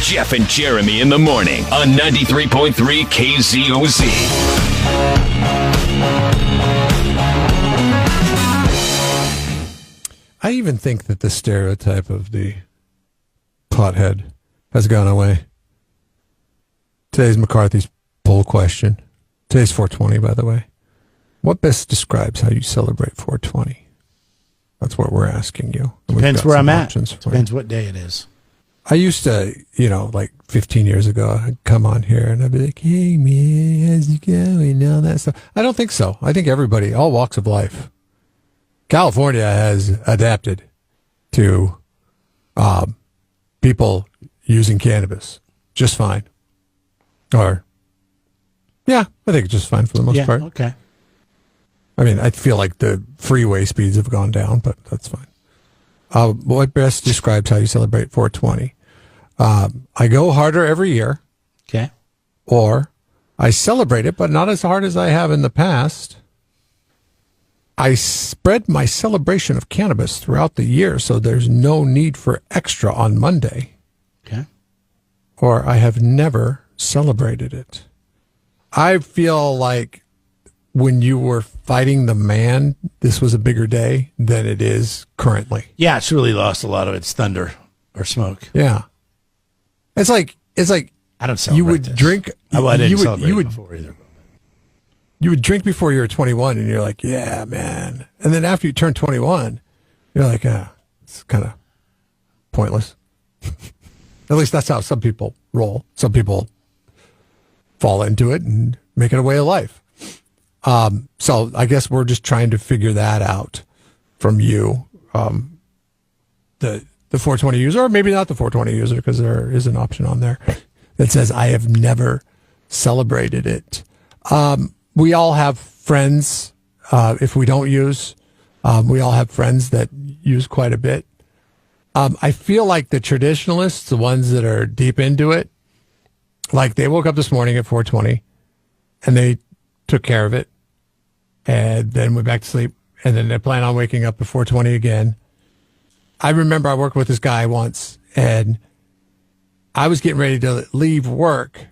Jeff and Jeremy in the morning on 93.3 KZOZ. I even think that the stereotype of the pothead has gone away. Today's McCarthy's poll question. Today's 420, by the way. What best describes how you celebrate 420? That's what we're asking you. Depends where I'm at. Depends what day it is. I used to, like 15 years ago, I'd come on here and I'd be like, hey, man, how's it going? All that stuff. I don't think so. I think everybody, all walks of life. California has adapted to people using cannabis just fine. I think it's just fine for the most part. Okay. I mean, I feel like the freeway speeds have gone down, but that's fine. What best describes how you celebrate 420? I go harder every year. Okay. Or I celebrate it, but not as hard as I have in the past. I spread my celebration of cannabis throughout the year, so there's no need for extra on Monday. Okay. Or I have never celebrated it. I feel like when you were fighting the man, this was a bigger day than it is currently. Yeah, it's really lost a lot of its thunder or smoke. Yeah. It's like I don't celebrate you would this. drink. I didn't celebrate it before either. You would drink before you were 21, and you're like, yeah, man. And then after you turn 21, you're like, it's kind of pointless. At least that's how some people roll. Some people fall into it and make it a way of life. So I guess we're just trying to figure that out from you, the 420 user, or maybe not the 420 user, because there is an option on there that says, I have never celebrated it. We all have friends, if we don't use, we all have friends that use quite a bit. I feel like the traditionalists, the ones that are deep into it, like they woke up this morning at 420 and they took care of it and then went back to sleep, and then they plan on waking up at 420 again. I remember I worked with this guy once, and I was getting ready to leave work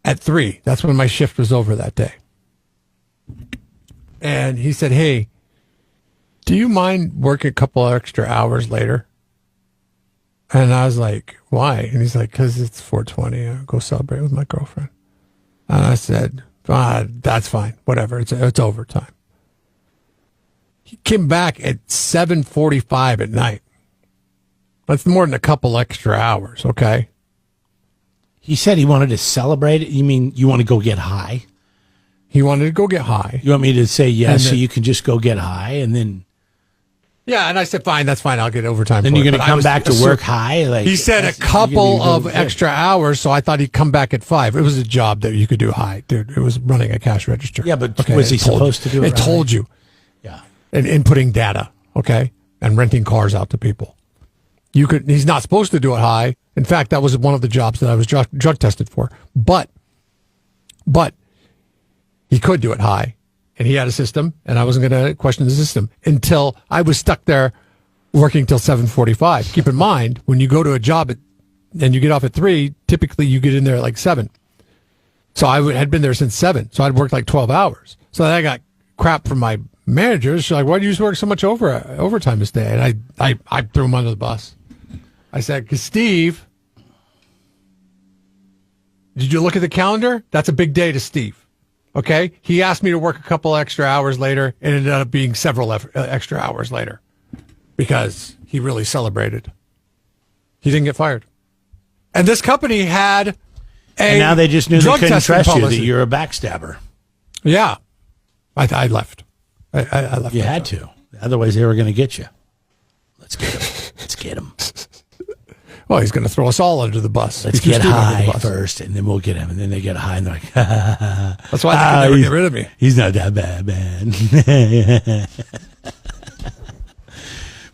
at 3. That's when my shift was over that day. And he said, hey, do you mind working a couple extra hours later? And I was like, why? And he's like, because it's 420. I'll go celebrate with my girlfriend. And I said, that's fine. Whatever. It's overtime. He came back at 7:45 at night. That's more than a couple extra hours, okay? He said he wanted to celebrate it. You mean you want to go get high? He wanted to go get high. You want me to say yes, then, so you can just go get high, and then... Yeah, and I said, fine, that's fine. I'll get overtime. Then you're going to come back to work high? Like, he said a couple of extra hours, so I thought he'd come back at 5. It was a job that you could do high, dude. It was running a cash register. Yeah, but was he supposed to do it? It told you. Yeah. And inputting data, okay, and renting cars out to people. He's not supposed to do it high. In fact, that was one of the jobs that I was drug tested for. But he could do it high. And he had a system, and I wasn't going to question the system until I was stuck there working till 7:45. Keep in mind, when you go to a job and you get off at 3, typically you get in there at like 7. So I had been there since 7. So I'd worked like 12 hours. So then I got crap from my managers. She's like, why do you work so much overtime this day? And I threw him under the bus. I said, because Steve, did you look at the calendar? That's a big day to Steve. Okay? He asked me to work a couple extra hours later, and it ended up being several extra hours later because he really celebrated. He didn't get fired. And this company had and now they just knew they couldn't trust you, that you're a backstabber. Yeah. I left. I left. You had to. Otherwise, they were going to get you. Let's get him. Let's get him. Well, he's going to throw us all under the bus. Let's get high first, and then we'll get him. And then they get high, and they're like, that's why they can never get rid of me. He's not that bad, man.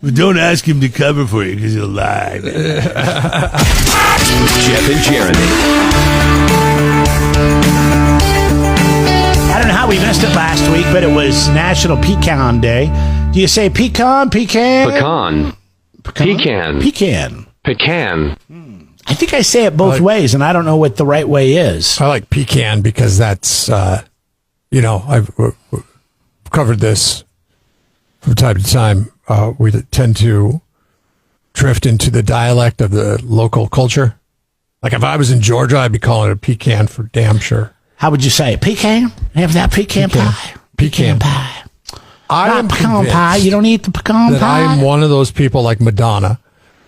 But don't ask him to cover for you because he'll lie. Jeff and Jeremy. I don't know how we missed it last week, but it was National Pecan Day. Do you say pecan? Pecan. Pecan. Pecan. Pecan. I think I say it both ways, and I don't know what the right way is. I like pecan because that's, I've covered this from time to time. We tend to drift into the dialect of the local culture. Like if I was in Georgia, I'd be calling it a pecan for damn sure. How would you say it? Pecan? Have that pecan pie. Pecan pie. I am pecan pie. You don't eat the pecan that pie? I'm one of those people like Madonna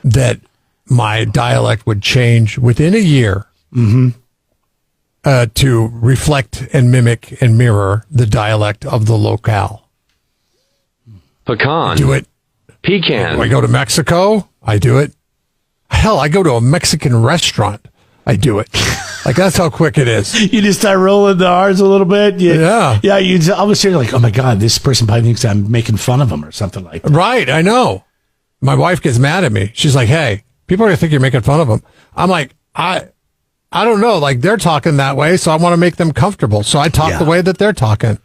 that my dialect would change within a year to reflect and mimic and mirror the dialect of the locale. Pecan. Do it. Pecan. I go to Mexico, I do it. Hell, I go to a Mexican restaurant, I do it. Like that's how quick it is. You just start rolling the R's a little bit. Yeah. Yeah, you just, all of a sudden you're like, oh my God, this person probably thinks I'm making fun of them or something like that. Right, I know. My wife gets mad at me. She's like, hey, people are going to think you're making fun of them. I'm like, I don't know. Like they're talking that way, so I want to make them comfortable. So I talk the way that they're talking.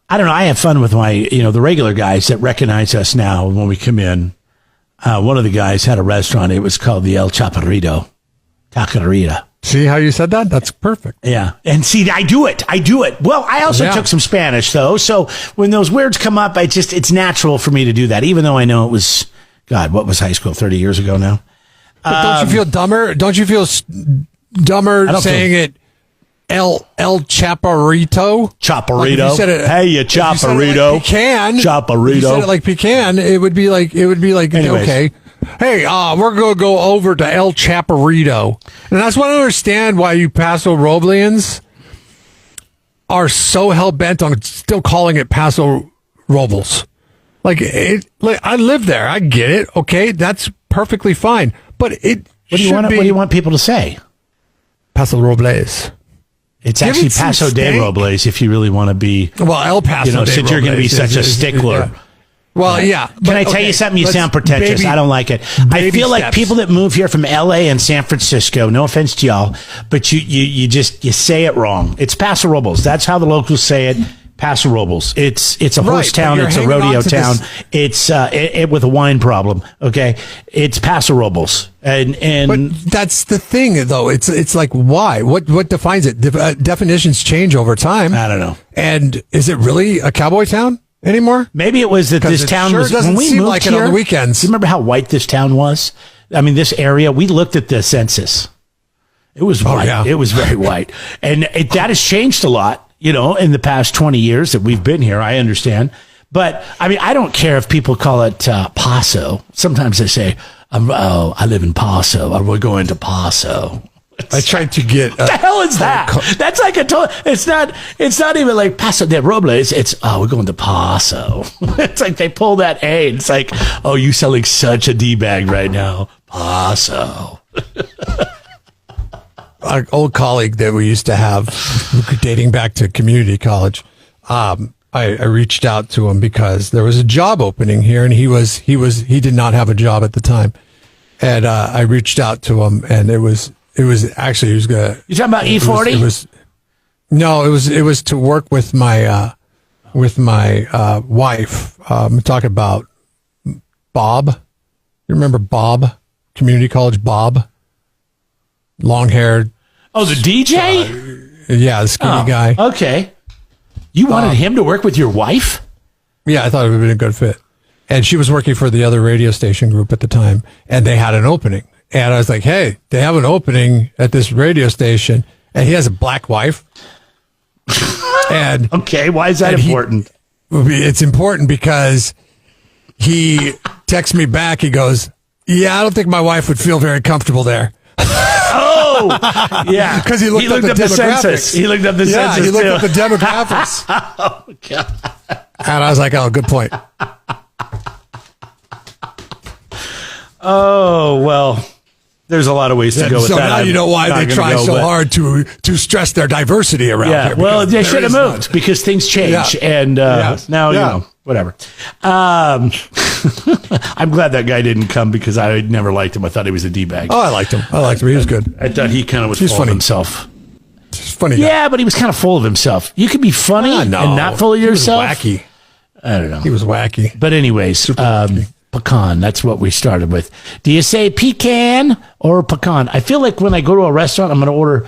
I don't know. I have fun with my, the regular guys that recognize us now when we come in. One of the guys had a restaurant. It was called the El Chaparrito. Taqueria. See how you said that? That's perfect. Yeah. And see, I do it. Well, I also took some Spanish though. So when those words come up, it's natural for me to do that, even though I know it was, God, what was high school 30 years ago now? But don't you feel dumber? Don't you feel dumber saying it El Chaparrito? Chaparrito. Like if you said it, hey, you Chaparrito. Like pecan. Chaparrito. If you said it like pecan, it would be like, Anyways. okay. Hey, we're going to go over to El Chaparrito. And that's why I understand why you Paso Robleans are so hell-bent on still calling it Paso Robles. Like I live there. I get it. Okay, that's perfectly fine. But What do you want people to say? Paso Robles. It's Give actually it some Paso de steak. Robles if you really want to be. Well, El Paso de since you're going to be Robles such a is- stickler. yeah. Well, yeah. Can I tell you something? You sound pretentious. I don't like it. I baby feel like steps. people that move here from LA and San Francisco, no offense to y'all, but you say it wrong. It's Paso Robles. That's how the locals say it. Paso Robles. It's a horse Right, town. but you're It's a hanging rodeo on to town. this- It's with a wine problem. Okay. It's Paso Robles. And But that's the thing, though. It's like, why? What defines it? Definitions change over time. I don't know. And is it really a cowboy town anymore? Maybe it was that 'Cause this it town sure was doesn't when we seem moved like it here, on the weekends. Do you remember how white this town was? I mean, this area. We looked at the census. It was white. yeah. It was very white, and that has changed a lot. In the past 20 years that we've been here. I understand, but I mean, I don't care if people call it Paso. Sometimes they say, I live in Paso, or we're going to Paso." I tried to get. What the hell is that? That's like it's not even like Paso de Robles. It's, we're going to Paso. It's like they pull that A. It's like, oh, you selling such a D-bag right now. Paso. Our old colleague that we used to have, dating back to community college, I reached out to him because there was a job opening here, and he did not have a job at the time, and I reached out to him, and it was actually he was gonna. You talking about E40? It was to work with my wife. I'm talking about Bob. You remember Bob? Community college Bob. Long haired. Oh, the DJ? Yeah, the skinny guy. Okay. You wanted him to work with your wife? Yeah, I thought it would have been a good fit. And she was working for the other radio station group at the time, and they had an opening. And I was like, hey, they have an opening at this radio station, and he has a black wife. And Okay, why is that important? it's important because he texts me back. He goes, yeah, I don't think my wife would feel very comfortable there. Oh, yeah. Because he looked up the demographics. census. He looked up the census, he looked too. up the demographics. Oh, God. And I was like, oh, good point. Oh, well, there's a lot of ways to go with So that. now you know why they try so hard to stress their diversity around Yeah, here. well, because they there should have is moved none. because things change. Yeah. And now, Yeah. whatever. I'm glad that guy didn't come because I never liked him. I thought he was a D-bag. Oh, I liked him. He was good. I thought he kind of was He's full funny. of himself. He's funny. guy. Yeah, but he was kind of full of himself. You could be funny No, and not full of he was yourself. wacky. I don't know. He was wacky. But anyways, pecan. That's what we started with. Do you say pecan or pecan? I feel like when I go to a restaurant, I'm going to order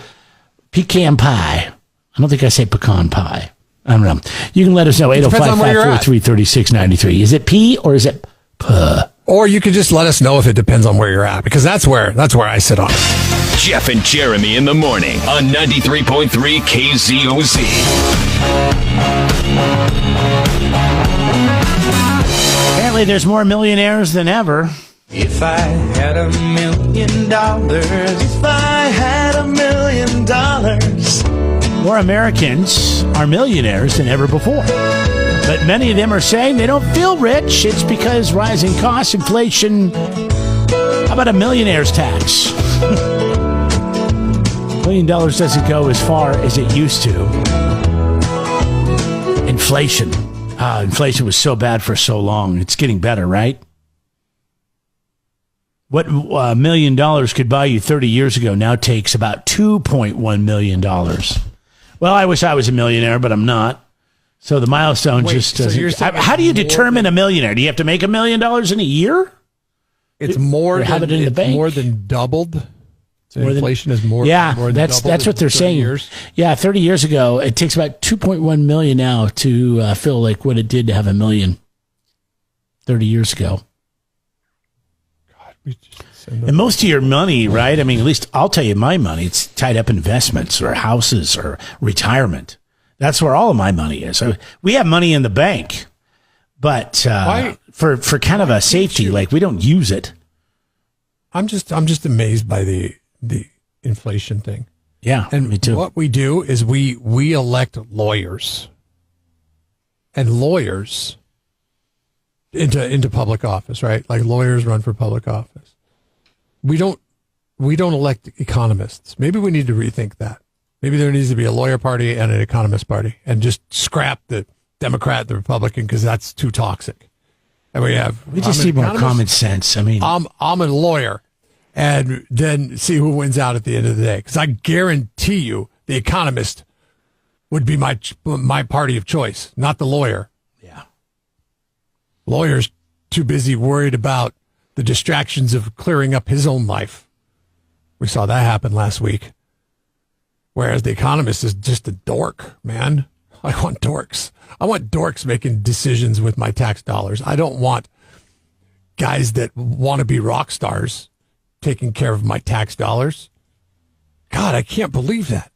pecan pie. I don't think I say pecan pie. I don't know. You can let us know. 805-543-3693. Is it P or is it P? Or you could just let us know if it depends on where you're at, because that's where I sit on it. Jeff and Jeremy in the morning on 93.3 KZOZ. Apparently, there's more millionaires than ever. If I had $1 million, if I had $1 million. More Americans are millionaires than ever before. But many of them are saying they don't feel rich. It's because rising costs, inflation. How about a millionaire's tax? $1 million doesn't go as far as it used to. Inflation. Inflation was so bad for so long. It's getting better, right? What $1 million could buy you 30 years ago now takes about $2.1 million. Well, I wish I was a millionaire, but I'm not. So the milestone just doesn't. How do you determine a millionaire? Do you have to make $1 million in a year? It's more than doubled. So inflation is more. Yeah, more than that's doubled what they're saying. Years. Yeah, 30 years ago, it takes about 2.1 million now to feel like what it did to have $1 million 30 years ago. And most of your money, right? I mean, at least I'll tell you my money, it's tied up in investments or houses or retirement. That's where all of my money is. So we have money in the bank, but for kind of a safety, like we don't use it. I'm just amazed by the inflation thing. Yeah, and me too. What we do is we elect lawyers and lawyers into public office, right? Like lawyers run for public office. We don't elect economists. Maybe we need to rethink that. Maybe there needs to be a lawyer party and an economist party, and just scrap the Democrat, the Republican, because that's too toxic. And we just need more common sense. I mean, I'm a lawyer, and then see who wins out at the end of the day. Because I guarantee you, the economist would be my party of choice, not the lawyer. Yeah, lawyer's too busy worried about the distractions of clearing up his own life. We saw that happen last week. Whereas the economist is just a dork, man. I want dorks. I want dorks making decisions with my tax dollars. I don't want guys that want to be rock stars taking care of my tax dollars. God, I can't believe that.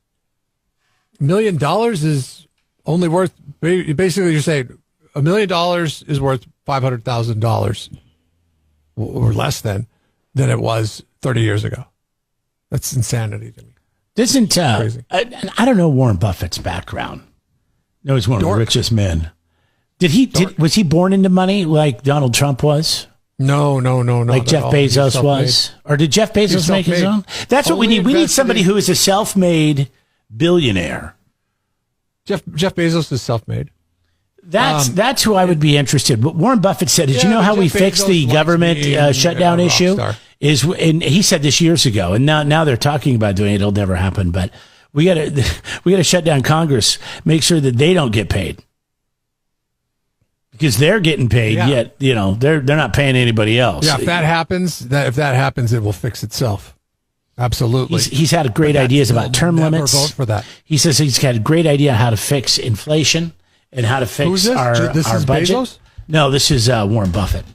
$1 million is only worth, basically you're saying $1 million is worth $500,000 or less than it was 30 years ago. That's insanity to me. Doesn't I don't know Warren Buffett's background. No, he's one of the richest men. Was he born into money like Donald Trump was? No. Like Jeff Bezos was? Or did Jeff Bezos make his own? That's what we need. We need somebody who is a self-made billionaire. Jeff Bezos is self-made. That's who I would be interested. But Warren Buffett said, "Did you know how we fixed the government shutdown issue?" And he said this years ago, and now they're talking about doing it. It'll never happen, but we got to shut down Congress, make sure that they don't get paid because they're getting paid. Yeah. Yet they're not paying anybody else. Yeah, if that happens, it will fix itself. Absolutely. He's had great ideas about term limits. Vote for that. He says he's got a great idea on how to fix inflation and how to fix our budget. Bezos? No, this is Warren Buffett.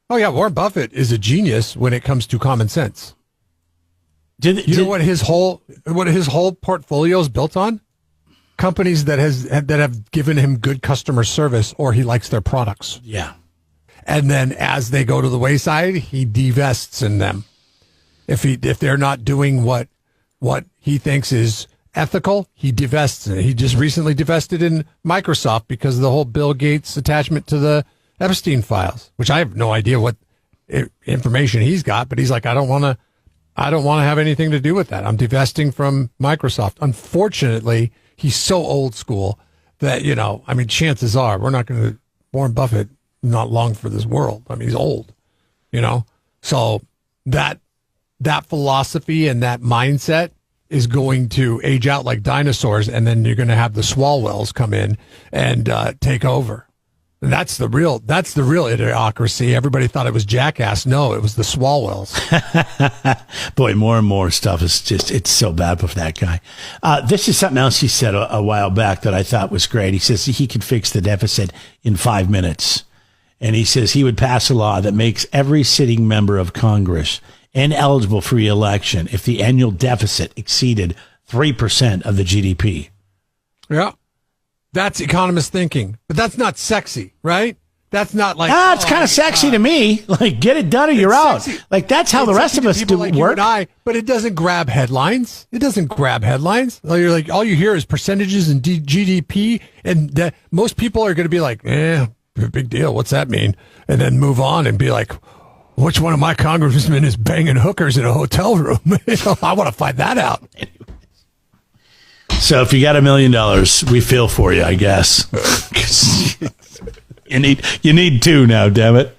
Oh yeah, Warren Buffett is a genius when it comes to common sense. You know what his whole portfolio is built on? Companies that have given him good customer service, or he likes their products. Yeah. And then as they go to the wayside, he divests in them. If they're not doing what he thinks is ethical, he divests in it. He just recently divested in Microsoft because of the whole Bill Gates attachment to the Epstein files, which I have no idea what information he's got, but he's like, I don't want to have anything to do with that. I'm divesting from Microsoft. Unfortunately, he's so old school that, chances are Warren Buffett, not long for this world. I mean, he's old, so that philosophy and that mindset is going to age out like dinosaurs. And then you're going to have the Swalwells come in and take over. That's the real idiocracy. Everybody thought it was Jackass. No, it was the Swalwells. Boy, more and more stuff is just, it's so bad for that guy. This is something else he said a while back that I thought was great. He says he could fix the deficit in 5 minutes. And he says he would pass a law that makes every sitting member of Congress ineligible for re-election if the annual deficit exceeded 3% of the GDP. Yeah. That's economist thinking. But that's not sexy, right? That's not like... it's kind of sexy to me. Like, get it done or you're out. Like, that's how the rest of us do like work. But it doesn't grab headlines. It doesn't grab headlines. You're like, all you hear is percentages and GDP, and most people are going to be like, big deal. What's that mean? And then move on and be like, which one of my congressmen is banging hookers in a hotel room? I want to find that out. So if you got $1 million, we feel for you, I guess. You need 2 now, damn it.